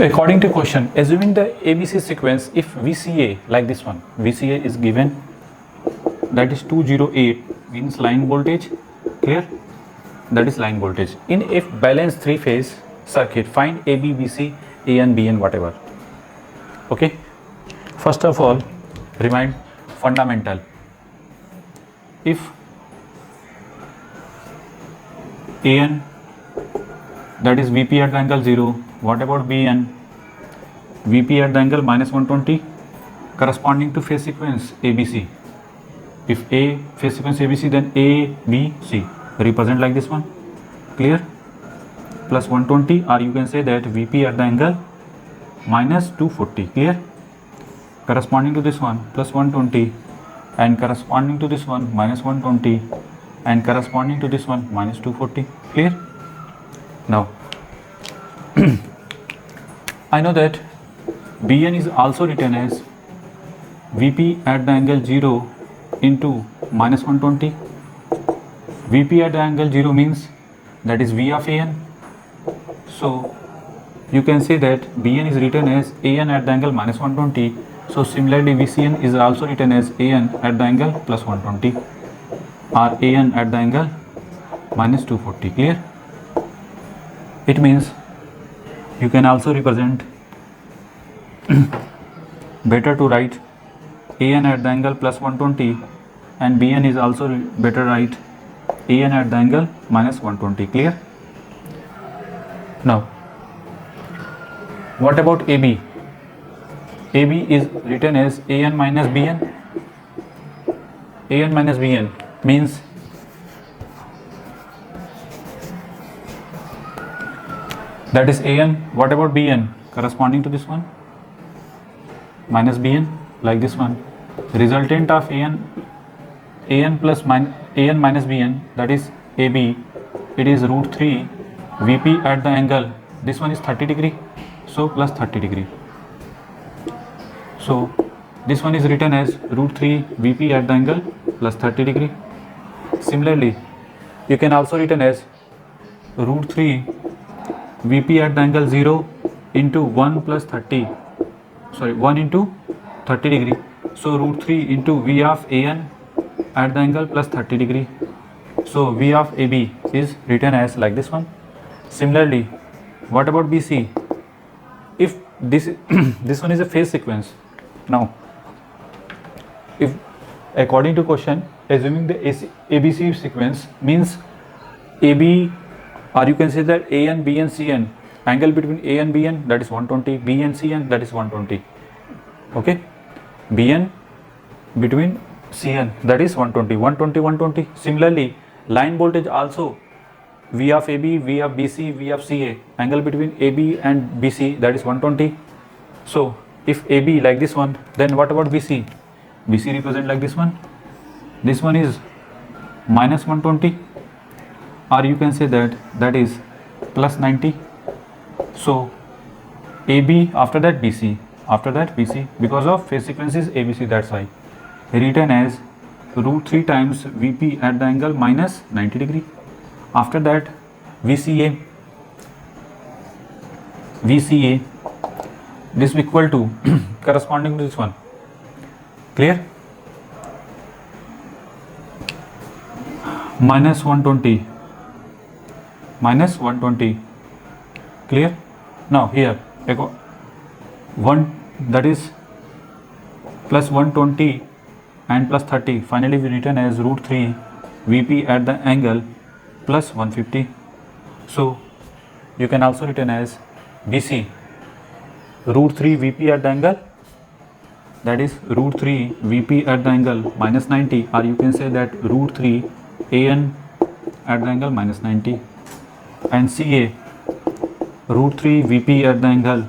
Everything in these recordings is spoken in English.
According to question, assuming the ABC sequence, if VCA like this one, VCA is given, that is 208 means line voltage, clear? That is line voltage. In if balanced three-phase circuit, find AB, BC, AN, BN, whatever. Okay. First of all, remind fundamental. If AN, that is VP at the angle 0, what about BN? VP at the angle minus 120, corresponding to phase sequence ABC. If A phase sequence ABC, then A, B, C represent like this one, clear? Plus 120, or you can say that VP at the angle minus 240, clear? Corresponding to this one plus 120, and corresponding to this one minus 120, and corresponding to this one minus 240, clear? Now I know that BN is also written as VP at the angle 0 into minus 120. VP at the angle 0 means that is V of AN. So you can say that BN is written as AN at the angle minus 120. So similarly VCN is also written as AN at the angle plus 120, or AN at the angle minus 240, clear? It means you can also represent better to write AN at the angle plus 120, and BN is also better write AN at the angle minus 120, clear? Now what about AB? AB is written as AN minus BN. AN minus BN means that is AN. What about BN? Corresponding to this one minus BN, like this one. Resultant of AN plus AN minus BN, that is AB, it is root 3 VP at the angle, this one is 30 degree, so plus 30 degree. So this one is written as root 3 VP at the angle plus 30 degree. Similarly, you can also written as root 3 VP at the angle 0 into 1 plus 30, sorry 1 into 30 degree. So root 3 into V of AN at the angle plus 30 degree. So V of AB is written as like this one. Similarly, what about BC? If this this one is a phase sequence. Now if according to question, assuming the ABC sequence means AB, or you can say that AN, BN, CN, angle between AN, BN, that is 120, BN, CN, that is 120, okay? BN between CN, that is 120, 120, 120. Similarly, line voltage also V of AB, V of BC, V of CA, angle between AB and BC, that is 120. So if AB like this one, then what about BC? BC represent like this one. This one is minus 120, or you can say that that is plus 90. So AB, after that BC, after that BC, because of phase sequence is ABC, that's why written as root 3 times VP at the angle minus 90 degree. After that VCA, this is equal to corresponding to this one, clear? Minus 120, clear? Now here one, that is plus 120 and plus 30, finally we written as root 3 VP at the angle plus 150. So you can also written as BC root 3 VP at the angle, that is root 3 VP at the angle minus 90, or you can say that root 3 AN at the angle minus 90, and CA root 3 VP at the angle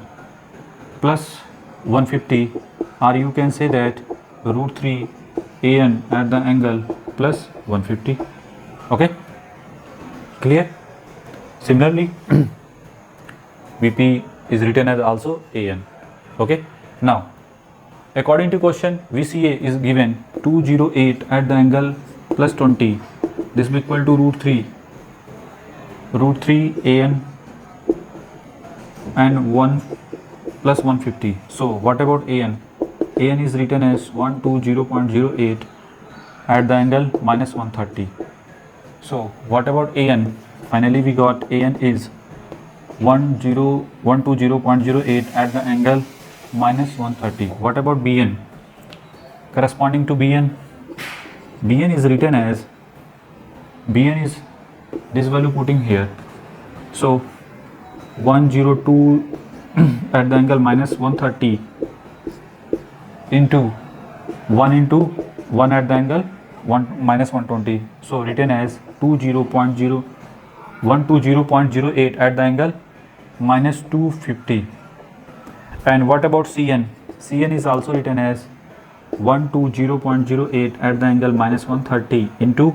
plus 150, or you can say that root 3 AN at the angle plus 150, okay, clear? Similarly VP is written as also AN, okay. Now according to question, VCA is given 208 at the angle plus 20, this is equal to root 3 AN and 1 plus 150. So what about AN? AN is written as 120.08 at the angle minus 130. So what about AN? Finally we got AN is 120.08 at the angle minus 130. What about BN? Corresponding to BN, BN is written as, BN is this value putting here. So 102 at the angle minus 130 into 1 at the angle minus 120. So written as 120.08 at the angle minus 250. And what about CN? CN is also written as 120.08 at the angle minus 130 into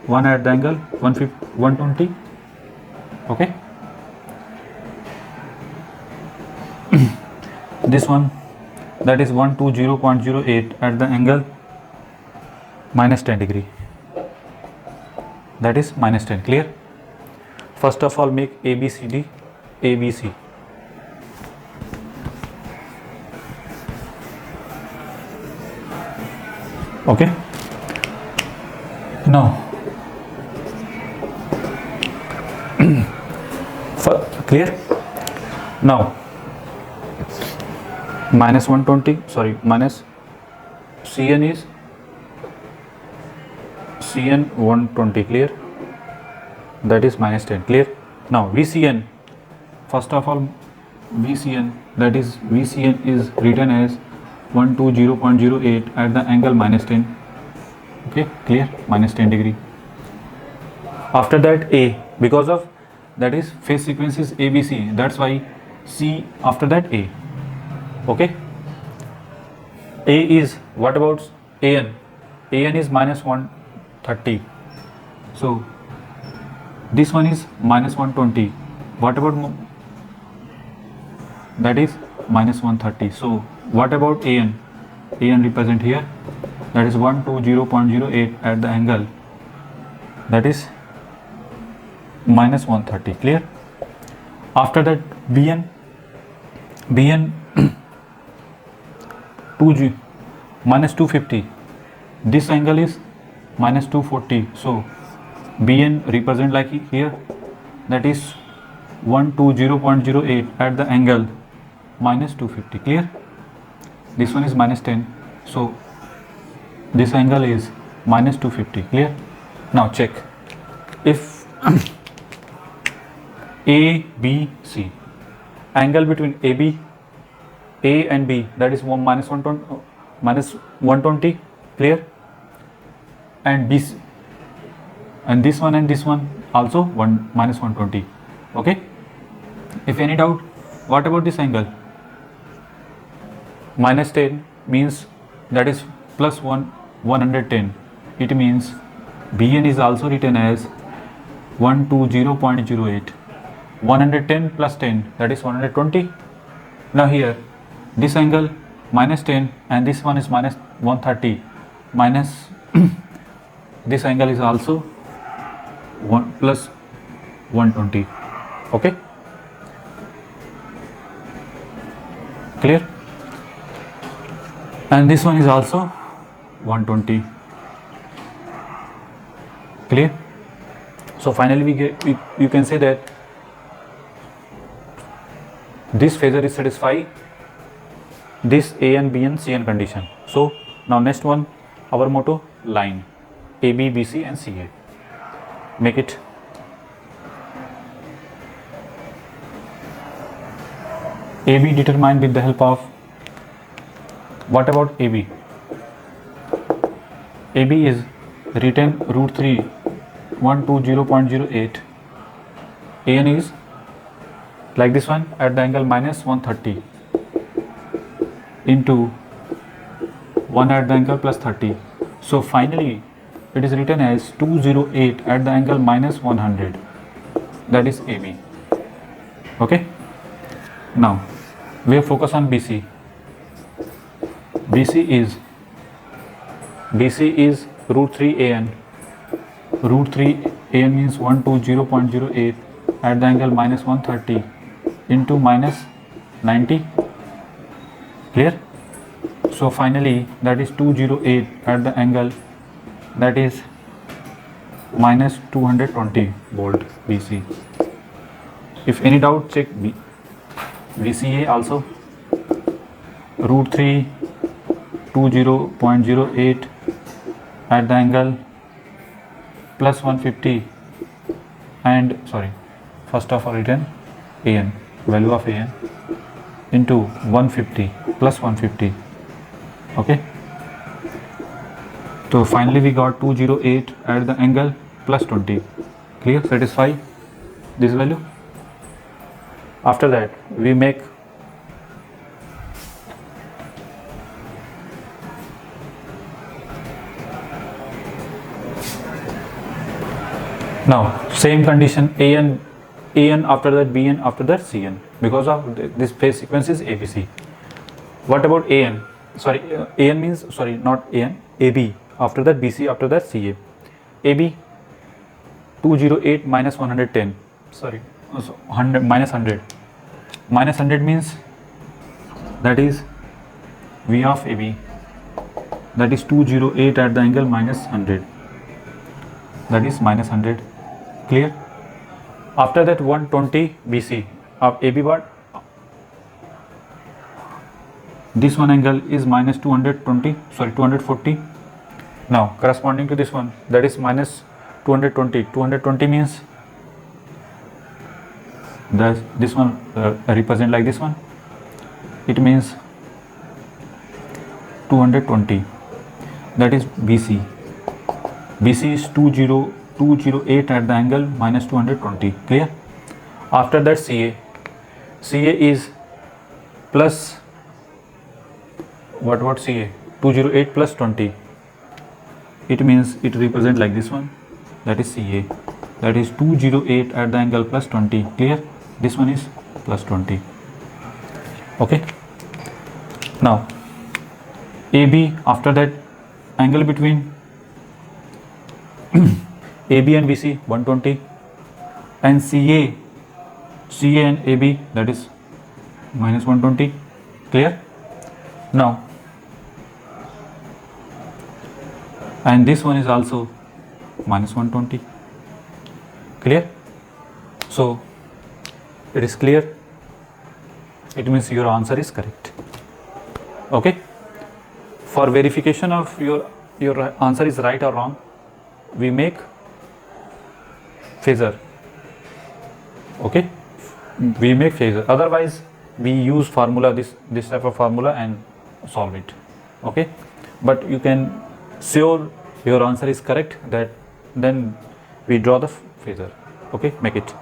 1 at the angle 120. Okay. This one, that is 120.08 at the angle minus 10 degree. That is minus 10. Clear? First of all, make ABCD ABC. Okay. Now, clear? Now, minus 120, sorry, minus CN is CN 120, clear? That is minus 10, clear? Now VCN, first of all, VCN, that is VCN is written as 120.08 at the angle minus 10. Okay, clear? Minus 10 degree. After that A, because of that is phase sequence is ABC, that's why C after that A. Okay. A is, what about AN? AN is minus 130. So this one is minus 120. What about that is minus 130. So what about AN? AN represent here, that is 120.08 at the angle, that is minus 130. Clear? After that BN 2G minus 250. This angle is minus 240. So BN represent like here, that is 120.08 at the angle minus 250. Clear? This one is minus 10. So this angle is minus 250. Clear? Now check. If ABC, angle between A and B, that is minus 120, clear? And BC, and this one also minus 120. Okay. If any doubt, what about this angle? Minus 10 means that is plus 110. It means BN is also written as 120.08. 110 plus 10, that is 120. Now here, this angle minus 10 and this one is minus 130 minus this angle is also 1 plus 120. Okay. Clear? And this one is also 120. Clear? So finally we get, you can say that this phasor is satisfy this AN, BN, CN condition. So now next one, our motto, line AB, BC and CA. Make it. AB determined with the help of, what about AB? AB is written root 3 120.08. AN is like this one at the angle minus 130 into 1 at the angle plus 30. So finally it is written as 208 at the angle minus 100. That is AB. Okay. Now we have focus on BC. BC is root 3 AN. Root 3 AN means 120.08 at the angle minus 130 into minus 90. Clear? So finally that is 208 at the angle, that is minus 220 volt VC. If any doubt, check VCA also. Root 3 20.08 at the angle plus 150, and sorry, first of all written AN, value of AN into 150 plus 150. Okay, so finally we got 208 at the angle plus 20. Clear? Satisfy this value. After that we make now same condition, AN after that BN, after that CN, because of this phase sequence is ABC. What about AN? Sorry, AN means, sorry, not AN, AB, after that BC, after that CA. AB 208 minus 110, sorry, so 100 minus 100. Minus 100 means that is V of AB, that is 208 at the angle minus 100, that is minus 100. Clear? After that 120 BC of AB bar, this one angle is minus 220, sorry 240. Now corresponding to this one, that is minus 220. 220 means that this one represent like this one. It means 220, that is BC. BC is 208 at the angle minus 220. Clear? After that CA is plus what CA 208 plus 20. It means it represent like this one, that is CA, that is 208 at the angle plus 20. Clear? This one is plus 20. Okay, now AB, after that angle between AB and BC 120, and CA and AB, that is minus 120. Clear? Now, and this one is also minus 120. Clear? So it is clear, it means your answer is correct. Okay, for verification of your answer is right or wrong, we make phasor. Okay, we make phasor, otherwise we use formula, this type of formula, and solve it. Okay, but you can sure your answer is correct, that then we draw the phasor. Okay, make it.